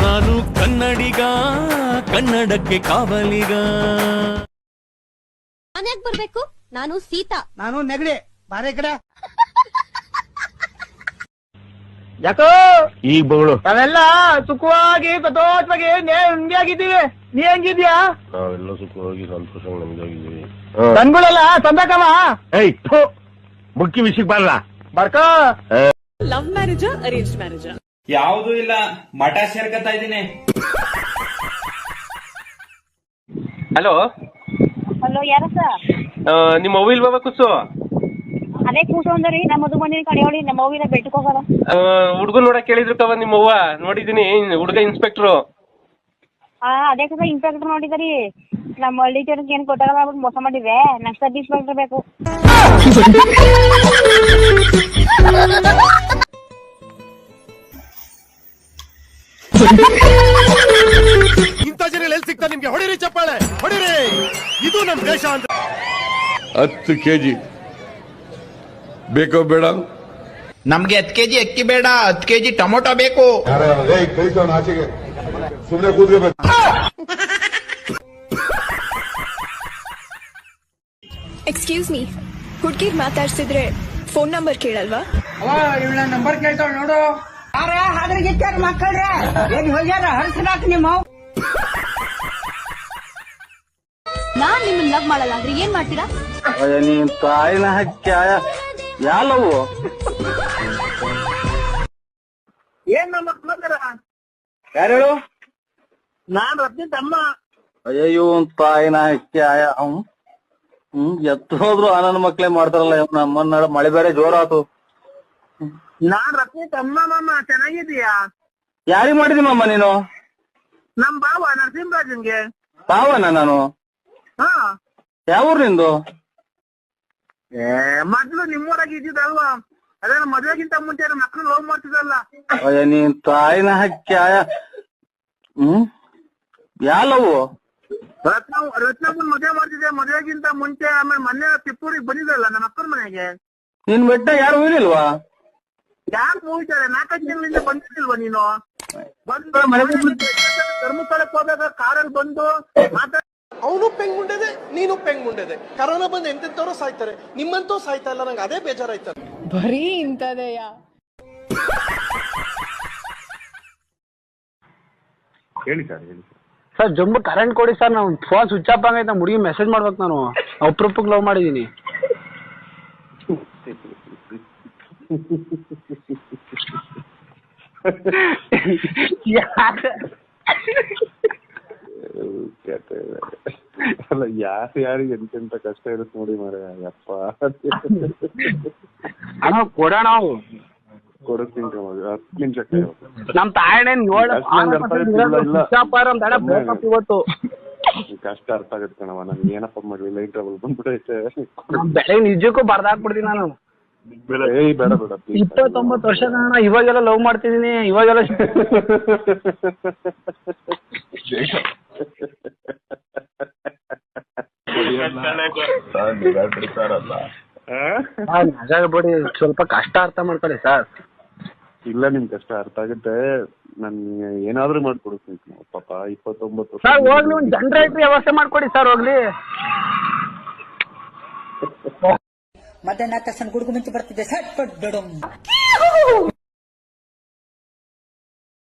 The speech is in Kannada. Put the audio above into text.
ನಾನು ಕನ್ನಡಿಗ, ಕನ್ನಡಕ್ಕೆ ಕಾವಲಿಗ. ನಾನ್ಯಾಕ್ ಬರ್ಬೇಕು? ನಾನು ಸೀತಾ. ನಾನು ನೆಗಡಿ. ಬಾರೆ ಕಡೆ ಯಾಕೋ ಈಗ ಬಗಳು ನಾವೆಲ್ಲ ಸುಖವಾಗಿ ಸಂತೋಷವಾಗಿ ನೆಮ್ಮದಿಯಾಗಿದ್ದೀವಿ. ನೀ ಹೆಂಗಿದ್ಯಾ? ನಾವೆಲ್ಲ ಸುಖವಾಗಿ ಸಂತೋಷ ನಮ್ದಾಗಿದ್ದೀವಿ. ಕಣ್ಗಳೆಲ್ಲ ಸಂದಕವ. ಏಯ್ ಮುಖ್ಯ ವಿಷಯಕ್ಕೆ ಬರಲ್ಲ. ಬರ್ಕೋ. ಲವ್ ಮ್ಯಾರೇಜಾ ಅರೇಂಜ್ ಮ್ಯಾರೇಜಾ? ಯಾವ್ದು ಇಲ್ಲ, ಮಠ ಸೇರ್ಕತಾ ಇದೀನಿ. ಹಲೋ ಹಲೋ, ಯಾರ ಸರ್? ನಿಮ್ಮ ಮೊಬೈಲ್ ಬಾಬಾ ಕುಸು ಅದೇ ಕೂಸು ಅಂದ್ರಿ. ನಮ್ಮ ಮದುವೆ ಮನೆ ಕಡೆ ಹೇಳಿ ನಮ್ಮ ಅವ್ವಿನ ಬೆಟ್ಟಕ್ಕೆ ಹೋಗಲ್ಲ. ಹುಡುಗನ್ ನೋಡಕ್ ಕೇಳಿದ್ರು ಕವ ನಿಮ್ಮ ಅವ್ವ. ನೋಡಿದೀನಿ, ಹುಡುಗ ಇನ್ಸ್ಪೆಕ್ಟ್ರು. ಅದೇ ಸರ್ ಇನ್ಸ್ಪೆಕ್ಟರ್ ನೋಡಿದ್ರಿ. ನಮ್ಮ ಹಳ್ಳಿ ಜನಕ್ಕೆ ಏನ್ ಕೊಟ್ಟಾಗ ಮೋಸ ಮಾಡಿದ್ದೆ. ನೆಕ್ಸ್ಟ್ ಸಬ್ ಇನ್ಸ್ಪೆಕ್ಟರ್ ಬೇಕು. ಇಂಥ ಜನ ಎಲ್ಲಿ ಸಿಗ್ತಾ ನಿಮ್ಗೆ? ಹೊಡಿರಿ ಚಪ್ಪಾಳೆ, ಹೊಡಿರಿ. ಇದು ನಮ್ ದೇಶ ಅಂತ. 10 ಕೆಜಿ ಬೇಕೋ ಬೇಡ? ನಮ್ಗೆ 10 ಕೆಜಿ ಅಕ್ಕಿ ಬೇಡ, 10 ಕೆಜಿ ಟೊಮೊಟೊ ಬೇಕು. ಸುಮ್ಮನೆ ಕೂತ್ಕೋಬೇಕು. ಎಕ್ಸ್ಕ್ಯೂಸ್ ಮೀ, ಹುಡ್ಗಿರ್ ಮಾತಾಡ್ಸಿದ್ರೆ ಫೋನ್ ನಂಬರ್ ಕೇಳಲ್ವಾ? ಇವಳ ನಂಬರ್ ಕೇಳ್ತಾವ ನೋಡು. ಮಕ್ಕಳ್ರೆ ಹೋಗ್ಯಾರ ಹರಿಸಿದಾಕ ನಿಮ್ಮ. ನಾನ್ ನಿಮ್ಮನ್ನ ಲವ್ ಮಾಡಲ್ಲ ಅಂದ್ರೆ ಏನ್ ಮಾಡ್ತೀರಾ? ನೀನ್ ತಾಯಿನ ಹಕ್ಕ್ಯ ಯಾಲವು ಏನ್ ನಮ್ಮ ಮಕ್ಕಳ ಯಾರು ಹೇಳು? ನಾನ್ ರತ್ನಿ ತಮ್ಮ. ಅಯ್ಯೋ ತಾಯಿನ ಹಕ್ಕ್ಯ ಎತ್ತು ಹೋದ್ರು ನನ್ನ ಮಕ್ಳೇ ಮಾಡ್ತಾರಲ್ಲ. ನಮ್ಮನ್ನ ಮಳೆ ಬೇರೆ ಜೋರಾತು. ನಾನ್ ರತ್ನಿ ತಮ್ಮ. ಮಾಮ ಚೆನ್ನಾಗಿದೀಯಾ? ಯಾರಿಗ್ ಮಾಡಿದಿ ಮಾಮ ನೀನು? ನಮ್ ಬಾವ ನರಸಿಂಹರಾಜನ್ಗೆ. ಬಾವನ ನಾನು? ಹಾ. ಯಾವ ನಿಂದು? ಮೊದ್ಲು ನಿಮ್ಮೂರಾಗ ಇದ್ದಿದ್ದಲ್ವಾ? ಅದೇ ನಮ್ಮ ಮದ್ವೆಗಿಂತ ಮುಂಚೆ ನಮ್ಮ ಮಕ್ಳು ಲವ್ ಮಾಡ್ತಿದ್ದಲ್ಲ. ಅಯ್ಯ ನೀನ್ ತಾಯಿನ ಹಕ್ಕ್ಯ ಯಾಲವು? ರತ್ನಪ್ಪನ್ ಮದ್ವೆ ಮಾಡ್ತಿದ್ದೆ ಮದ್ವೆಗಿಂತ ಮುಂಚೆ. ಆಮೇಲೆ ಮೊನ್ನೆ ತಿಪ್ಪೂರಿಗೆ ಬಂದಿದ್ದಲ್ಲ ನಮ್ಮ ಅಕ್ಕನ ಮನೆಗೆ. ನಿನ್ ಬೆಟ್ಟ ಯಾರು ಹೋಗಿಲ್ವಾ? ಯಾರು ಮೂವಿತಾರೆ? 4 ತಿಂಗಳಿಂದ ಬಂದಿದ್ದಿಲ್ವಾ ನೀನು? ಬಂದು ಧರ್ಮಸ್ಥಳಕ್ಕೆ ಹೋದಾಗ ಕಾರಲ್ಲಿ ಬಂದು ಮಾತಾಡ. ಅವನು ಪೆಂಗುಂಡದೆ, ನೀನು ಪೆಂಗುಂಡದೆ. ಕರೋನಾ ಬಂದು ಎಂತೆಂತವ್ರು ಸಾಯ್ತಾರೆ, ನಿಮ್ಮಂತೂ ಸಾಯ್ತಾ ಇಲ್ಲ. ನಂಗೆ ಅದೇ ಬೇಜಾರಾಯ್ತಾರೆ. ಬರೀ ಇಂಥದೆಯಾ? ಹೇಳಿ ಸರ್, ಹೇಳಿ ಸರ್. ಸರ್ ಜಂಬು ಕರೆಂಟ್ ಕೊಡಿ ಸರ್. ನಾವು ಫೋನ್ ಸ್ವಿಚ್ ಆಫ್ ಆಗೈತೆ. ನಮ್ಮ ಹುಡುಗಿ ಮೆಸೇಜ್ ಮಾಡ್ಬೇಕು. ನಾನು ಅಪ್ರೂಪಕ್ಕೆ ಲವ್ ಮಾಡಿದೀನಿ. ಅಲ್ಲ, ಯಾರಿಗೆ ಎಂತೆಂತ ಕಷ್ಟ ಇರುತ್ತೆ ನೋಡಿ ಮಾರ. ಯಪ್ಪ ಅಣ್ಣ ಕೊಡೋಣ. ಕೊಡುತ್ತೀನಿ 10 ನಿಮಿಷ. ನಮ್ ತಾಯಣ್ಣನ್ ಇವತ್ತು ಕಷ್ಟ ಅರ್ಥ ಆಗತ್ತೆ ಕಣವ. ನನ್ಗೆ ಏನಪ್ಪ ಮಾಡ್ಲಿ, ಲೈಟ್ ಟ್ರಬಲ್ ಬಂದ್ಬಿಟ್ಟೈತೆ. ಬೆಳಗ್ಗೆ ನಿಜಕ್ಕೂ ಬರ್ದಾಕ್ಬಿಡ್ತೀನಿ ನಾನು. ಬೇಡ ಬೇಡ. 29 ವರ್ಷ ಕಾರಣ ಇವಾಗೆಲ್ಲ ಲವ್ ಮಾಡ್ತಿದೀನಿ. ಇವಾಗೆಲ್ಲ ಬಿಡಿ, ಸ್ವಲ್ಪ ಕಷ್ಟ ಅರ್ಥ ಮಾಡ್ಕೊಳ್ಳಿ ಸರ್. ಇಲ್ಲ, ನಿಮ್ ಕಷ್ಟ ಅರ್ಥ ಆಗುತ್ತೆ. ನನ್ ಏನಾದ್ರೂ ಮಾಡ್ಕೊಡ್ತೀನಿ ಪಾಪ. 29 ವರ್ಷ. ಸರ್ ಹೋಗ್ಲಿ, ಒಂದು ಜನರೇಟರ್ ವ್ಯವಸ್ಥೆ ಮಾಡ್ಕೊಡಿ ಸರ್. ಹೋಗ್ಲಿ. ಮಧ್ಯಾಹ್ನ ತಕ್ಷಣ ಗುಡುಗು ಮುಂಚೆ ಬರ್ತಿದ್ದೆ. ಸಟ್ ಪಟ್